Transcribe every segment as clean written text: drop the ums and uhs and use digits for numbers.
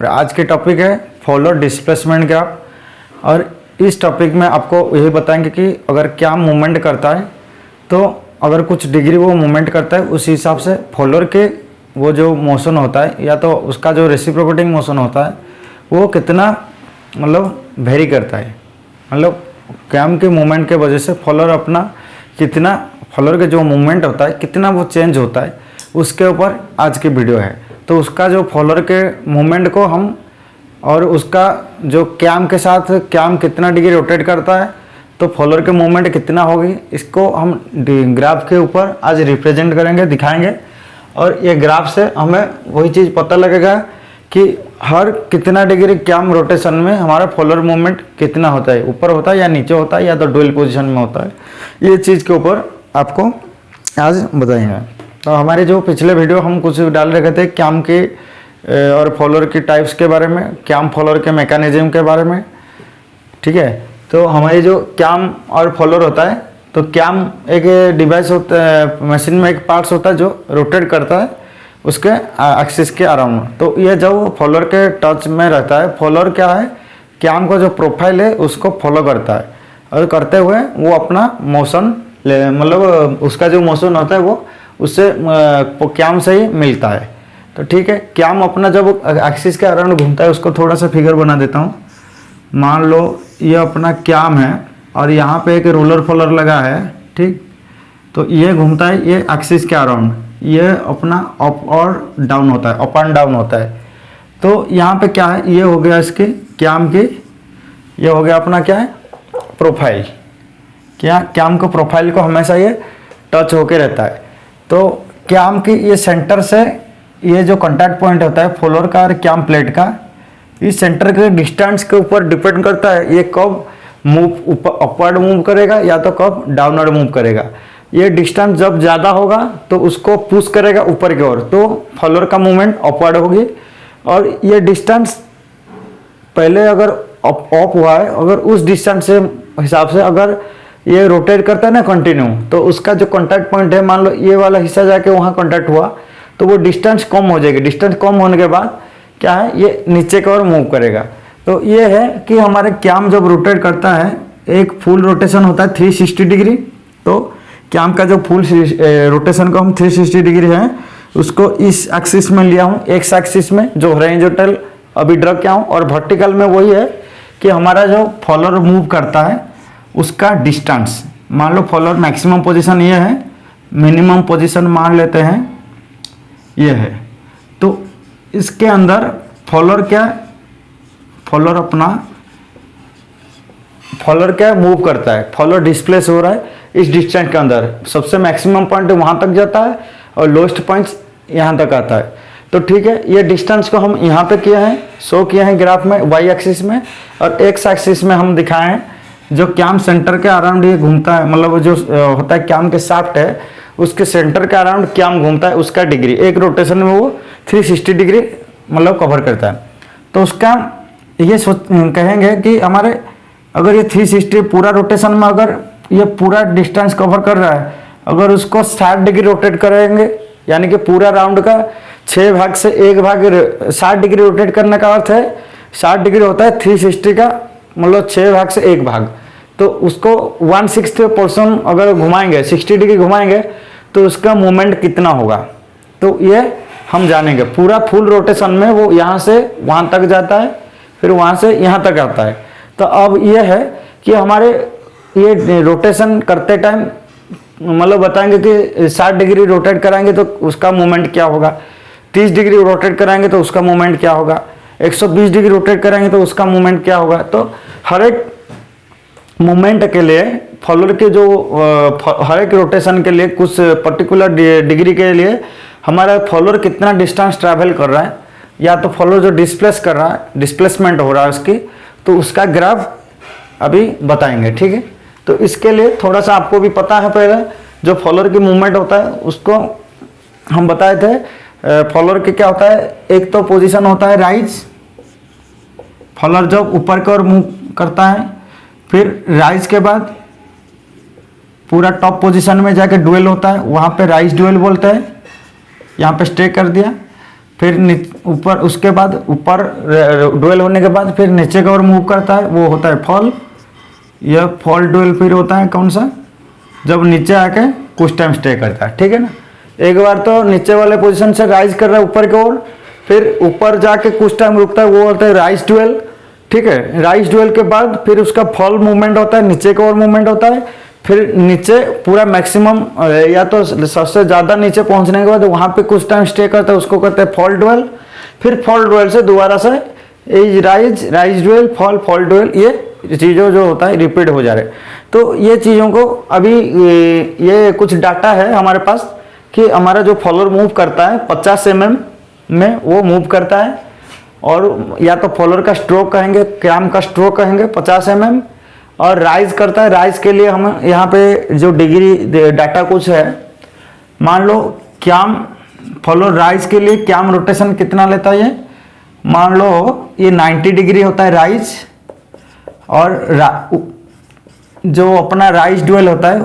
आज के टॉपिक है फॉलोअर डिस्प्लेसमेंट ग्राफ। और इस टॉपिक में आपको यही बताएंगे कि अगर क्या मूवमेंट करता है तो अगर कुछ डिग्री वो मूवमेंट करता है उस हिसाब से फॉलोअर के वो जो मोशन होता है या तो उसका जो रेसिप्रोकेटिंग मोशन होता है वो कितना मतलब वेरी करता है। मतलब कैम के मूवमेंट के वजह से फॉलोअर अपना कितना फॉलोअर के जो मूवमेंट होता है कितना वो चेंज होता है उसके ऊपर आज की वीडियो है। तो उसका जो फॉलोअर के मूवमेंट को हम और उसका जो कैम के साथ कैम कितना डिग्री रोटेट करता है तो फॉलोअर के मूवमेंट कितना होगी इसको हम ग्राफ के ऊपर आज रिप्रेजेंट करेंगे, दिखाएंगे। और ये ग्राफ से हमें वही चीज़ पता लगेगा कि हर कितना डिग्री कैम रोटेशन में हमारा फॉलोअर मूवमेंट कितना होता है, ऊपर होता है या नीचे होता है या तो डुअल पोजीशन में होता है। ये चीज़ के ऊपर आपको आज बताएंगे। तो हमारे जो पिछले वीडियो हम कुछ डाल रखे थे कैम के और फॉलोअर की टाइप्स के बारे में, कैम फॉलोअर के मैकेनिज्म के बारे में, ठीक है। तो हमारी जो कैम और फॉलोअर होता है तो कैम एक डिवाइस होता है, मशीन में एक पार्ट्स होता है जो रोटेट करता है उसके एक्सिस के अराउंड। तो ये जब फॉलोअर के टच में रहता है, फॉलोअर क्या है कैम का जो प्रोफाइल है उसको फॉलो करता है और करते हुए वो अपना मोशन मतलब उसका जो मोशन होता है वो उससे कैम से ही मिलता है। तो ठीक है, कैम अपना जब एक्सिस के अराउंड घूमता है उसको थोड़ा सा फिगर बना देता हूँ। मान लो ये अपना कैम है और यहाँ पे एक रोलर फॉलोअर लगा है, ठीक। तो ये घूमता है ये एक्सिस के अराउंड, ये अपना अप और डाउन होता है, अप एंड डाउन होता है। तो यहाँ पे क्या है, ये हो गया इसके कैम की, ये हो गया अपना क्या है प्रोफाइल। क्या कैम को प्रोफाइल को हमेशा ये टच होके रहता है। तो कैम की ये सेंटर से ये जो कांटेक्ट पॉइंट होता है फॉलोअर का और कैम प्लेट का, इस सेंटर के डिस्टेंस के ऊपर डिपेंड करता है ये कब मूव अपवर्ड मूव करेगा या तो कब डाउनवर्ड मूव करेगा। ये डिस्टेंस जब ज़्यादा होगा तो उसको पुश करेगा ऊपर की ओर, तो फॉलोअर का मूवमेंट अपवर्ड होगी। और ये डिस्टेंस पहले अगर अप हुआ है, अगर उस डिस्टेंस से हिसाब से अगर ये रोटेट करता है ना कंटिन्यू, तो उसका जो कांटेक्ट पॉइंट है, मान लो ये वाला हिस्सा जाके वहाँ कांटेक्ट हुआ तो वो डिस्टेंस कम हो जाएगी। डिस्टेंस कम होने के बाद क्या है ये नीचे की ओर मूव करेगा। तो ये है कि हमारे कैम जब रोटेट करता है एक फुल रोटेशन होता है 360 डिग्री। तो कैम का जो फुल रोटेशन का हम 360 डिग्री है उसको इस एक्सिस में लिया हूँ, एक्स एक्सिस में जो हॉरिजॉन्टल अभी ड्रा किया हूँ, और वर्टिकल में वही है कि हमारा जो फॉलोअर मूव करता है उसका डिस्टेंस। मान लो फॉलोअर मैक्सिमम पोजीशन ये है, मिनिमम पोजीशन मान लेते हैं ये है। तो इसके अंदर फॉलोअर क्या, फॉलोअर अपना फॉलोअर क्या मूव करता है, फॉलोअर डिस्प्लेस हो रहा है इस डिस्टेंस के अंदर। सबसे मैक्सिमम पॉइंट वहाँ तक जाता है और लोएस्ट पॉइंट्स यहाँ तक आता है। तो ठीक है, ये डिस्टेंस को हम यहाँ पे किए हैं, शो किए हैं ग्राफ में वाई एक्सिस में, और एक्स एक्सिस में हम दिखाए हैं जो कैम सेंटर के अराउंड ये घूमता है, मतलब जो होता है कैम के शाफ्ट है उसके सेंटर के अराउंड कैम घूमता है, उसका डिग्री एक रोटेशन में वो 360 डिग्री मतलब कवर करता है। तो उसका ये कहेंगे कि हमारे अगर ये 360 पूरा रोटेशन में अगर ये पूरा डिस्टेंस कवर कर रहा है, अगर उसको 60 डिग्री रोटेट करेंगे यानी कि पूरा राउंड का 6 भाग से 1 भाग 60 डिग्री रोटेट करने का अर्थ है 60 डिग्री होता है 360 का, मतलब 6 भाग से 1 भाग। तो उसको 1/6 पोर्शन अगर घुमाएंगे 60 डिग्री घुमाएंगे तो उसका मूवमेंट कितना होगा, तो ये हम जानेंगे। पूरा फुल रोटेशन में वो यहाँ से वहाँ तक जाता है, फिर वहाँ से यहाँ तक आता है। तो अब ये है कि हमारे ये रोटेशन करते टाइम मतलब बताएंगे कि 60 डिग्री रोटेट कराएंगे तो उसका मूवमेंट क्या होगा, 30 डिग्री रोटेट कराएंगे तो उसका मूवमेंट क्या होगा, 120 डिग्री रोटेट कराएंगे तो उसका मूवमेंट क्या होगा। तो हर एक मूवमेंट के लिए फॉलोअर के जो हर एक रोटेशन के लिए कुछ पर्टिकुलर डिग्री के लिए हमारा फॉलोअर कितना डिस्टेंस ट्रैवल कर रहा है या तो फॉलोअर जो डिस्प्लेस कर रहा है, डिस्प्लेसमेंट हो रहा है उसकी, तो उसका ग्राफ अभी बताएंगे, ठीक है। तो इसके लिए थोड़ा सा आपको भी पता है, पहले जो फॉलोअर की मूवमेंट होता है उसको हम बताए थे। फॉलोअर के क्या होता है, एक तो पोजीशन होता है राइज, फॉलोअर जब ऊपर की ओर मूव करता है, फिर राइज के बाद पूरा टॉप पोजीशन में जाके डुएल होता है, वहाँ पे राइज डुएल बोलते हैं। यहाँ पे स्टे कर दिया फिर ऊपर, उसके बाद ऊपर डुएल होने के बाद फिर नीचे की ओर मूव करता है, वो होता है फॉल। यह फॉल डुएल फिर होता है कौन सा, जब नीचे आके कुछ टाइम स्टे करता है, ठीक है ना। एक बार तो नीचे वाले पोजीशन से राइज कर रहा है ऊपर की ओर, फिर ऊपर जाके कुछ टाइम रुकता है, वो होता है राइज डुएल, ठीक है। राइज डुएल के बाद फिर उसका फॉल मूवमेंट होता है, नीचे की ओर मूवमेंट होता है, फिर नीचे पूरा मैक्सिमम या तो सबसे ज़्यादा नीचे पहुंचने के बाद वहाँ पे कुछ टाइम स्टे करता है, उसको कहते हैं फॉल डुएल। फिर फॉल डुएल से दोबारा से राइज डुएल, फॉल डुएल, ये चीज़ों जो होता है रिपीट हो जा रहे। तो ये चीज़ों को अभी ये कुछ डाटा है हमारे पास कि हमारा जो फॉलोअर मूव करता है 50 mm में वो मूव करता है, और या तो फॉलोअर का स्ट्रोक कहेंगे, कैम का स्ट्रोक कहेंगे 50 mm, और राइज करता है। राइज के लिए हम यहाँ पे जो डिग्री डाटा कुछ है, मान लो कैम फॉलोअर राइज के लिए कैम रोटेशन कितना लेता है, ये मान लो ये 90 डिग्री होता है राइज, और जो अपना राइज डुएल होता है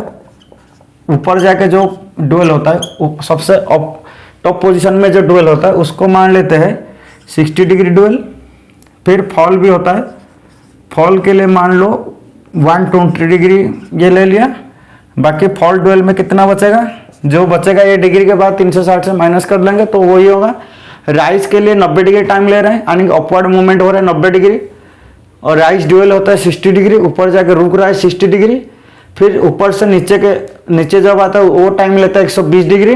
ऊपर जाके जो डुएल होता है सबसे टॉप पोजीशन में जो डुएल होता है उसको मान लेते हैं 60 डिग्री डुएल। फिर फॉल भी होता है, फॉल के लिए मान लो 120 डिग्री ये ले लिया। बाकी फॉल डुएल में कितना बचेगा, जो बचेगा ये डिग्री के बाद 360 से माइनस कर लेंगे तो वही होगा। राइज के लिए 90 डिग्री टाइम ले रहे हैं, यानी अपवर्ड मूवमेंट हो रहा है 90 डिग्री, और राइज डुएल होता है 60 डिग्री, ऊपर जाके रुक रहा है 60 डिग्री। फिर ऊपर से नीचे जब आता है वो टाइम लेता है 120 डिग्री।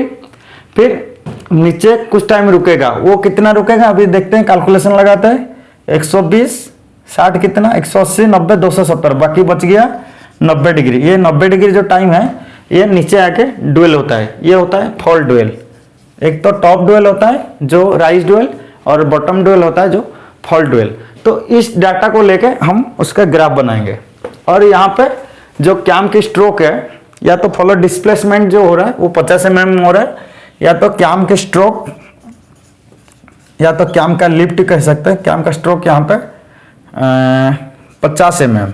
फिर नीचे कुछ टाइम रुकेगा, वो कितना रुकेगा अभी देखते हैं, कैलकुलेशन लगाते हैं। 120 60 कितना, 180 90 270, बाकी बच गया 90 डिग्री। ये 90 डिग्री जो टाइम है ये नीचे आके डुएल होता है, ये होता है फॉल डुएल। एक तो टॉप डुएल होता है जो राइज डुएल, और बॉटम डुएल होता है जो फॉल डुएल। तो इस डाटा को लेके हम उसका ग्राफ बनाएंगे, और यहाँ पे जो कैम की स्ट्रोक है, या तो फॉलोअर डिस्प्लेसमेंट जो हो रहा है वो 50 mm हो रहा है, या तो कैम के स्ट्रोक, या तो कैम का लिफ्ट कह सकते हैं। कैम का स्ट्रोक यहाँ पे 50 mm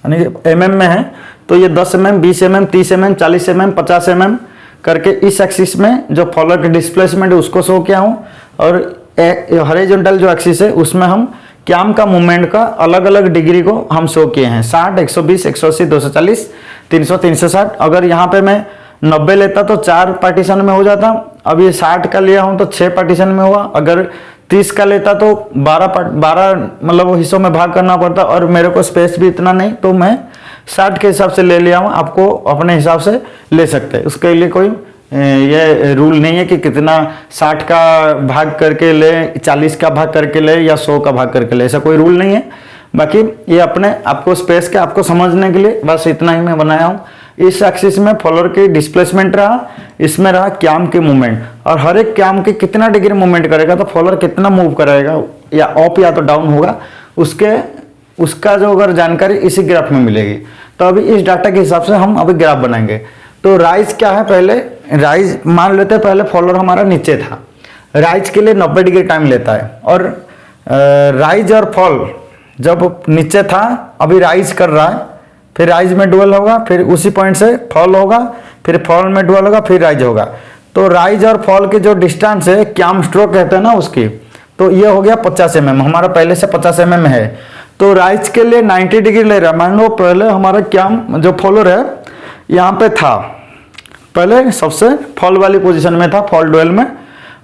यानी mm में है, तो ये 10 mm 20 mm 30 mm 40 mm 50 mm करके इस एक्सिस में जो फॉलोअर के डिस्प्लेसमेंट है उसको शो किया हूँ, और हॉरिजॉन्टल जो एक्सिस है उसमें हम कैम का मूवमेंट का अलग अलग डिग्री को हम शो किए हैं, 60 120 180 240 300 360। अगर यहाँ पे मैं 90 लेता तो 4 पार्टीशन में हो जाता, अब ये 60 का लिया हूँ तो 6 पार्टीशन में हुआ। अगर 30 का लेता तो 12 मतलब वो हिस्सों में भाग करना पड़ता, और मेरे को स्पेस भी इतना नहीं, तो मैं 60 के हिसाब से ले लिया हूँ। आपको अपने हिसाब से ले सकते हैं, उसके लिए कोई ये रूल नहीं है कि कितना 60 का भाग करके ले, 40 का भाग करके ले, या 100 का भाग करके ले, ऐसा कोई रूल नहीं है। बाकी ये अपने आपको स्पेस के आपको समझने के लिए बस इतना ही मैं बनाया हूँ। इस एक्सिस में फॉलोअर की डिस्प्लेसमेंट रहा, इसमें रहा कैम की मूवमेंट, और हर एक कैम की कितना डिग्री मूवमेंट करेगा तो फॉलोअर कितना मूव करेगा, या अप या तो डाउन होगा, उसका जो अगर जानकारी इसी ग्राफ में मिलेगी। तो अभी इस डाटा के हिसाब से हम अभी ग्राफ बनाएंगे। तो राइज क्या है, पहले राइज मान लेते हैं, पहले फॉलोअर हमारा नीचे था, राइज के लिए 90 डिग्री टाइम लेता है, और राइज और फॉल जब नीचे था अभी राइज कर रहा है, फिर राइज में डुएल होगा, फिर उसी पॉइंट से फॉल होगा, फिर फॉल में डुएल होगा, फिर राइज होगा। तो राइज और फॉल के जो डिस्टेंस है कैम स्ट्रोक कहते हैं ना उसकी, तो ये हो गया 50 mm, हमारा पहले से 50 mm है। तो राइज के लिए 90 डिग्री ले रहा है। मान लो पहले हमारा कैम जो फॉलोअर है यहाँ पे था, पहले सबसे फॉल वाली पोजीशन में था फॉल डुएल में,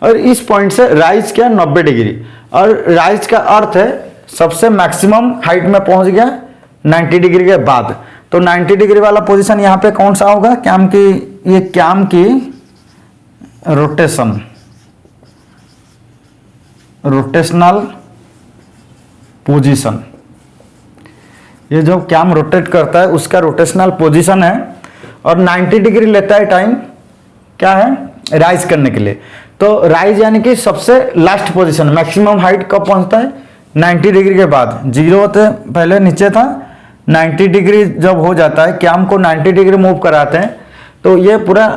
और इस पॉइंट से राइज किया 90 डिग्री, और राइज का अर्थ है सबसे मैक्सिमम हाइट में पहुंच गया 90 डिग्री के बाद। तो 90 डिग्री वाला पोजीशन यहाँ पे कौन सा होगा, कैम की, ये कैम की रोटेशनल पोजीशन, ये जो कैम रोटेट करता है उसका रोटेशनल पोजीशन है, और 90 डिग्री लेता है टाइम क्या है, राइज करने के लिए। तो राइज यानी कि सबसे लास्ट पोजीशन, मैक्सिमम हाइट कब पहुंचता है 90 डिग्री के बाद। 0 होते पहले नीचे था, 90 डिग्री जब हो जाता है, कैम को 90 डिग्री मूव कराते हैं तो ये पूरा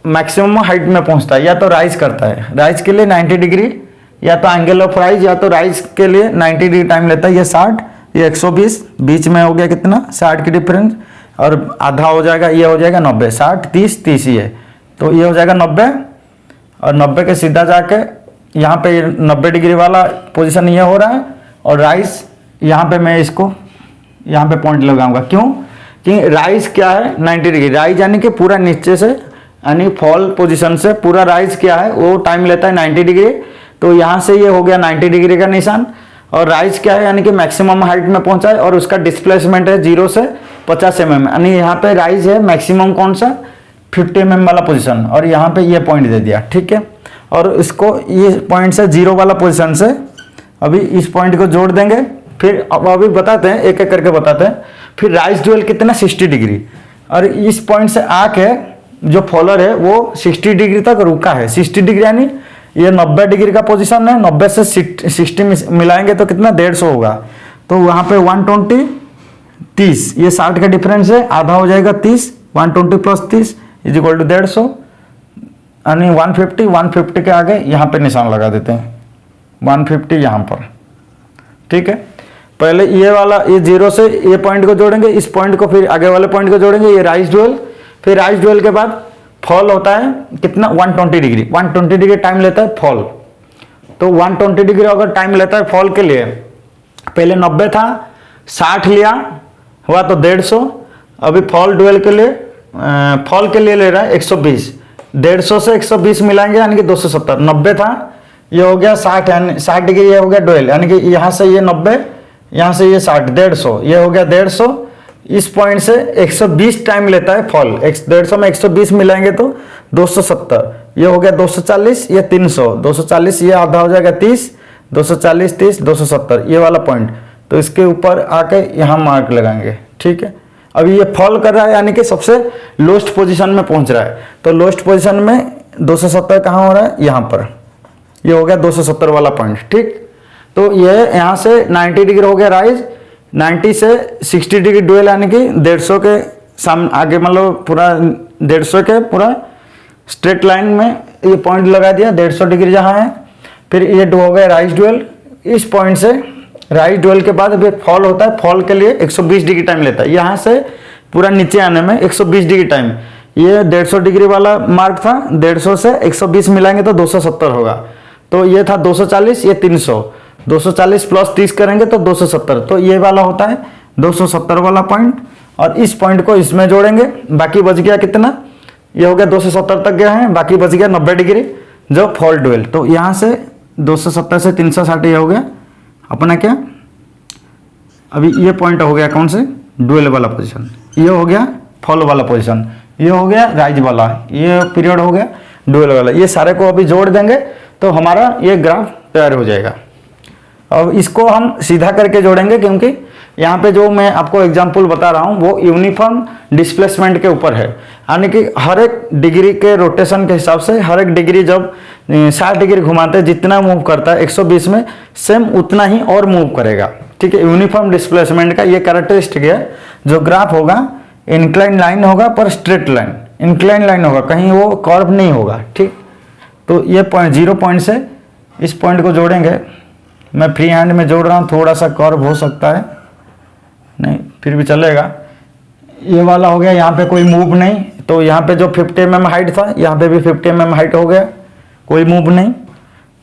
मैक्सिमम हाइट में पहुंचता है, या तो राइज करता है। राइज के लिए 90 डिग्री, या तो एंगल ऑफ राइज, या तो राइज के लिए 90 डिग्री टाइम लेता है। ये 60, ये 120, बीच में हो गया कितना 60 की डिफरेंस, और आधा हो जाएगा, ये हो जाएगा 90, 60 30 30 ही है, तो ये हो जाएगा 90, और 90 के सीधा जाके यहाँ पे 90 डिग्री वाला पोजीशन ये हो रहा है, और राइज यहाँ पे मैं इसको यहाँ पे पॉइंट लगाऊंगा। क्यों? कि राइज क्या है 90 डिग्री, राइज यानी कि पूरा नीचे से यानी फॉल पोजीशन से पूरा राइज क्या है वो टाइम लेता है 90 डिग्री। तो यहाँ से ये हो गया 90 डिग्री का निशान, और राइज क्या है यानी कि मैक्सिमम हाइट में पहुंचा है, और उसका डिस्प्लेसमेंट है 0 से 50 mm, यानी यहाँ पे राइज है मैक्सिमम कौन सा 50 mm वाला पोजीशन, और यहाँ पे ये पॉइंट दे दिया। ठीक है, और इसको ये पॉइंट से 0 वाला पोजीशन से अभी इस पॉइंट को जोड़ देंगे। फिर अब अभी बताते हैं, एक एक करके बताते हैं। फिर राइज ड्यूल कितना 60 डिग्री, और इस पॉइंट से आके जो फॉलोअर है वो 60 डिग्री तक रुका है। 60 डिग्री यानी ये 90 डिग्री का पोजीशन है, 90 से 60 मिलाएंगे तो कितना 150 होगा। तो वहाँ पे 120 30, ये 60 का डिफरेंस है, आधा हो जाएगा 30, 120 प्लस 30 इज इक्वल टू 150, यानी 150 के आगे यहाँ पे निशान लगा देते हैं 150 यहाँ पर। ठीक है, पहले ये वाला ये 0 से ये पॉइंट को जोड़ेंगे, इस पॉइंट को फिर आगे वाले पॉइंट को जोड़ेंगे, ये राइज ड्यूल। फिर राइज ड्यूल के बाद फॉल होता है कितना 120 डिग्री, 120 डिग्री टाइम लेता है फॉल। तो 120 डिग्री अगर टाइम लेता है फॉल के लिए, पहले 90 था 60 लिया हुआ तो 150, अभी फॉल ड्यूल के लिए फॉल के लिए ले रहा है 120, 150 से 120 मिलाएंगे यानी कि 270। 90 था ये हो गया 60, यानी 60 डिग्री ये हो गया ड्यूल, यानी कि यहाँ से ये 90, यहाँ से ये 60, 150 ये हो गया 150। इस पॉइंट से 120 टाइम लेता है फॉल, 150 में 120 मिलाएंगे तो 270, ये हो गया 240, ये 300, 240 ये आधा हो जाएगा 30, 240 30 270 ये वाला पॉइंट। तो इसके ऊपर आके यहाँ मार्क लगाएंगे। ठीक है, अभी ये फॉल कर रहा है यानी कि सबसे लोएस्ट पोजीशन में पहुंच रहा है। तो लोएस्ट पोजीशन में 270 कहाँ हो रहा है, यहाँ पर, ये हो गया 270 वाला पॉइंट। ठीक, तो ये यहाँ से 90 डिग्री हो गया राइज, 90 से 60 डिग्री ड्यूल यानी कि 150 के सामने आगे, मतलब पूरा 150 के पूरा स्ट्रेट लाइन में ये पॉइंट लगा दिया 150 डिग्री जहाँ है। फिर ये हो गया राइज ड्यूल, इस पॉइंट से राइज ड्यूल के बाद अभी फॉल होता है, फॉल के लिए 120 डिग्री टाइम लेता है, यहाँ से पूरा नीचे आने में 120 डिग्री टाइम। ये 150 डिग्री वाला मार्क था, 150 से 120 मिलाएंगे तो 270 होगा। तो ये था 240, ये 300, 240 प्लस 30 करेंगे तो 270, तो ये वाला होता है 270 वाला पॉइंट। और इस पॉइंट को इसमें जोड़ेंगे, बाकी बच गया कितना, ये हो गया 270 तक गया है, बाकी बच गया 90 डिग्री जो फॉल ड्यूल। तो यहाँ से 270 से 360 ये हो गया अपना क्या, अभी ये पॉइंट हो गया कौन से ड्यूल वाला पोजीशन, ये हो गया फॉल वाला पोजीशन, ये हो गया राइज वाला, ये पीरियड हो गया ड्यूल वाला। ये सारे को अभी जोड़ देंगे तो हमारा ये ग्राफ तैयार हो जाएगा। अब इसको हम सीधा करके जोड़ेंगे, क्योंकि यहाँ पे जो मैं आपको एग्जांपल बता रहा हूँ वो यूनिफॉर्म डिस्प्लेसमेंट के ऊपर है, यानी कि हर एक डिग्री के रोटेशन के हिसाब से हर एक डिग्री जब 60 डिग्री घुमाते जितना मूव करता है 120 में सेम उतना ही और मूव करेगा। ठीक है, यूनिफॉर्म डिस्प्लेसमेंट का ये कैरेक्टरिस्टिक है। जो ग्राफ होगा इंक्लाइन लाइन होगा पर स्ट्रेट लाइन, इंक्लाइन लाइन होगा, कहीं वो कर्व नहीं होगा। ठीक, तो ये पॉइंट 0 पॉइंट से इस पॉइंट को जोड़ेंगे, मैं फ्री हैंड में जोड़ रहा हूँ, थोड़ा सा कर्व हो सकता है, नहीं फिर भी चलेगा। ये वाला हो गया, यहाँ पे कोई मूव नहीं, तो यहाँ पे जो 50 mm हाइट था यहाँ पे भी 50 mm हाइट हो गया, कोई मूव नहीं।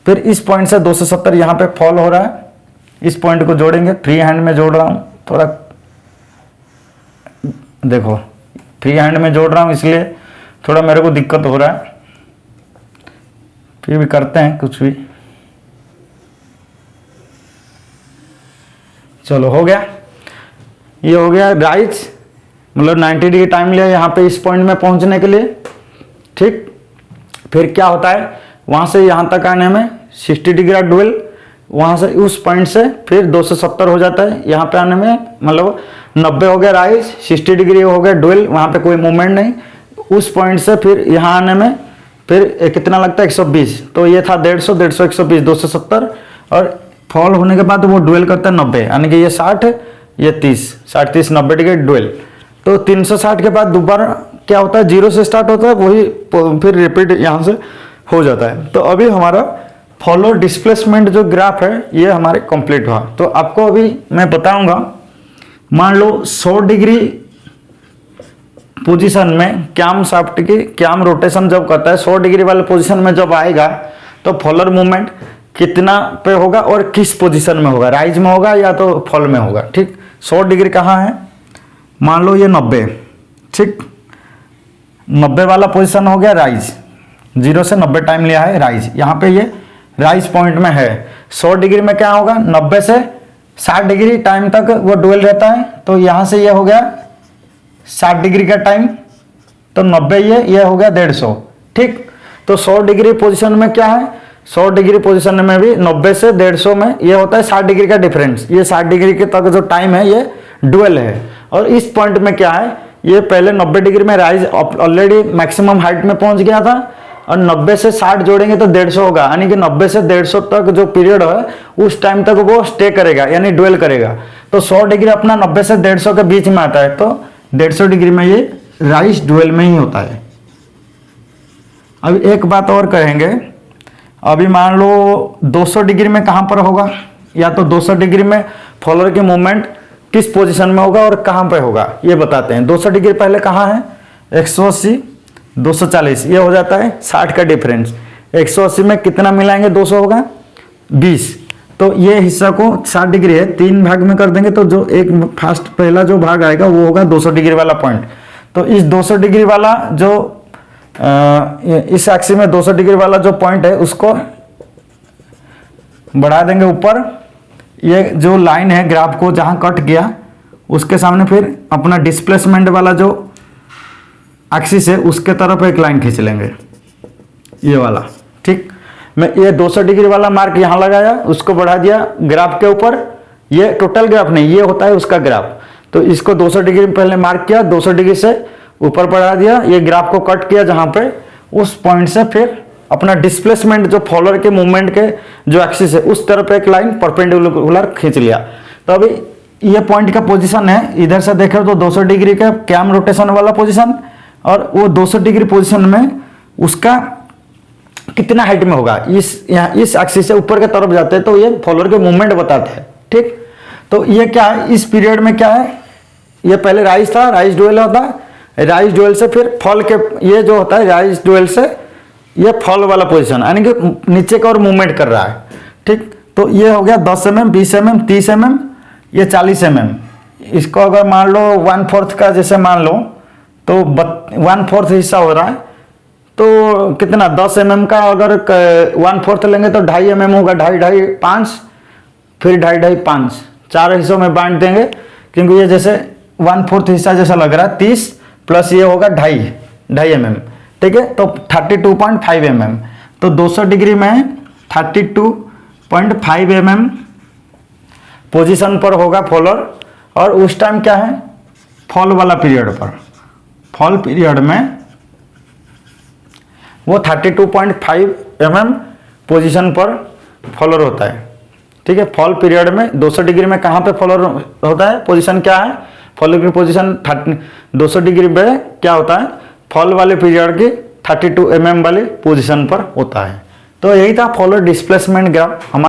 फिर इस पॉइंट से 270 यहाँ पे फॉल हो रहा है, इस पॉइंट को जोड़ेंगे, फ्री हैंड में जोड़ रहा हूँ, थोड़ा देखो फ्री हैंड में जोड़ रहा हूँ इसलिए थोड़ा मेरे को दिक्कत हो रहा है, फिर भी करते हैं कुछ भी। चलो हो गया, ये हो गया राइज, मतलब 90 डिग्री टाइम लिया यहाँ पे इस पॉइंट में पहुंचने के लिए। ठीक, फिर क्या होता है वहां से यहाँ तक आने में 60 डिग्री ड्यूल, वहां से उस पॉइंट से फिर 270 हो जाता है, यहाँ पे आने में मतलब 90 हो गया राइज, 60 डिग्री हो गया ड्यूल, वहां पे कोई मूवमेंट नहीं। उस पॉइंट से फिर यहाँ आने में फिर कितना लगता है 120, तो ये था 150, 150 120 270, और फॉल होने के बाद वो ड्यूल करता है 90, यानी कि ये 60 ये 30, 60 30 90 डिग्री ड्यूल। तो 360 के बाद दोबारा क्या होता है 0 से स्टार्ट होता है, वही फिर रिपीट यहाँ से हो जाता है। तो अभी हमारा फॉलो डिस्प्लेसमेंट जो ग्राफ है ये हमारे कंप्लीट हुआ। तो आपको अभी मैं बताऊंगा, मान लो 100 डिग्री पोजीशन में कैम शाफ्ट की कैम रोटेशन जब करता है 100 डिग्री वाले पोजीशन में जब आएगा तो फॉलोअर मूवमेंट कितना पे होगा और किस पोजीशन में होगा, राइज में होगा या तो फॉल में होगा। ठीक, 100 डिग्री कहाँ है, मान लो ये 90, ठीक, 90 वाला पोजीशन हो गया राइज, 0 से 90 टाइम लिया है राइज, यहाँ पे ये राइज पॉइंट में है। 100 डिग्री में क्या होगा, 90 से 60 डिग्री टाइम तक वो डुएल रहता है, तो यहाँ से ये हो गया 60 डिग्री का टाइम, तो 90 ये हो गया 150। ठीक, तो 100 डिग्री पोजीशन में क्या है, 100 डिग्री पोजीशन में भी 90 से 150 में ये होता है 60 डिग्री का डिफरेंस। ये 60 डिग्री के तक जो टाइम है ये डुएल है। और इस पॉइंट में क्या है, ये पहले 90 डिग्री में राइज ऑलरेडी मैक्सिमम हाइट में पहुंच गया था, और 90 से 60 जोड़ेंगे तो 150 होगा, यानी कि 90 से 150 तक जो पीरियड है उस टाइम तक वो स्टे करेगा, यानी डुएल करेगा। तो 100 डिग्री अपना 90 से 150 के बीच में आता है, तो 150 डिग्री में ये राइज डुएल में ही होता है। अब एक बात और कहेंगे, अभी मान लो 200 डिग्री में कहाँ पर होगा, या तो 200 डिग्री में फॉलोअर की मूवमेंट किस पोजीशन में होगा और कहाँ पे होगा, ये बताते हैं। 200 डिग्री पहले कहाँ है, 180 240, ये हो जाता है 60 का डिफरेंस। 180 में कितना मिलाएंगे, 200 होगा 20, तो ये हिस्सा को 60 डिग्री है, 3 भाग में कर देंगे, तो जो एक फर्स्ट पहला जो भाग आएगा वो होगा 200 डिग्री वाला पॉइंट। तो इस 200 डिग्री वाला जो इस एक्सिस में 200 डिग्री वाला जो पॉइंट है उसको बढ़ा देंगे ऊपर। ये जो लाइन है ग्राफ को जहां कट गया उसके सामने फिर अपना डिस्प्लेसमेंट वाला जो एक्सिस है उसके तरफ एक लाइन खींच लेंगे, ये वाला। ठीक, मैं ये 200 डिग्री वाला मार्क यहां लगाया, उसको बढ़ा दिया ग्राफ के ऊपर। ये टोटल ग्राफ नहीं, ये होता है उसका ग्राफ। तो इसको 200 डिग्री पहले मार्क किया, 200 डिग्री से ऊपर बढ़ा दिया, ये ग्राफ को कट किया जहां पे, उस पॉइंट से फिर अपना डिस्प्लेसमेंट जो फॉलोअर के मूवमेंट के जो एक्सिस है उस तरफ एक लाइन परपेंडिकुलर खींच लिया। तो अभी ये पॉइंट का पोजीशन है, इधर से देखे तो 200 डिग्री का कैम रोटेशन वाला पोजीशन, और वो 200 डिग्री पोजीशन में उसका कितना हाइट में होगा, इस एक्सिस से ऊपर के तरफ जाते हैं तो ये फॉलोअर के मूवमेंट बताता है। ठीक, तो ये क्या है, इस पीरियड में क्या है, ये पहले राइज था, राइज डुएल होता है, राइज डुएल से फिर फॉल के, ये जो होता है राइज डुएल से ये फॉल वाला पोजीशन, यानी कि नीचे की ओर मूवमेंट कर रहा है। ठीक, तो ये हो गया 10 mm, 20 mm, 30 mm, ये 40 mm। इसको अगर मान लो 1/4 का जैसे मान लो तो 1/4 हिस्सा हो रहा है, तो कितना 10 mm का अगर 1/4 लेंगे तो 2.5 mm होगा, 2.5 5, फिर 2.5 5, 4 हिस्सों में बांट देंगे, क्योंकि ये जैसे 1/4 हिस्सा जैसा लग रहा है, 30 प्लस ये होगा 2.5 mm। ठीक है, तो 32.5 mm। तो 200 डिग्री में 32.5 mm पोजीशन पर होगा फॉलोअर, और उस टाइम क्या है, फॉल वाला पीरियड पर, फॉल पीरियड में वो 32.5 mm पोजीशन पर फॉलोअर होता है। ठीक है, फॉल पीरियड में 200 डिग्री में कहाँ पे फॉलोअर होता है, पोजीशन क्या है, फॉलोअर की पोजीशन 200 डिग्री में क्या होता है, फॉल वाले पीरियड की 32 mm वाले पोजीशन पर होता है। तो यही था फॉलोअर डिस्प्लेसमेंट ग्राफ हमारा।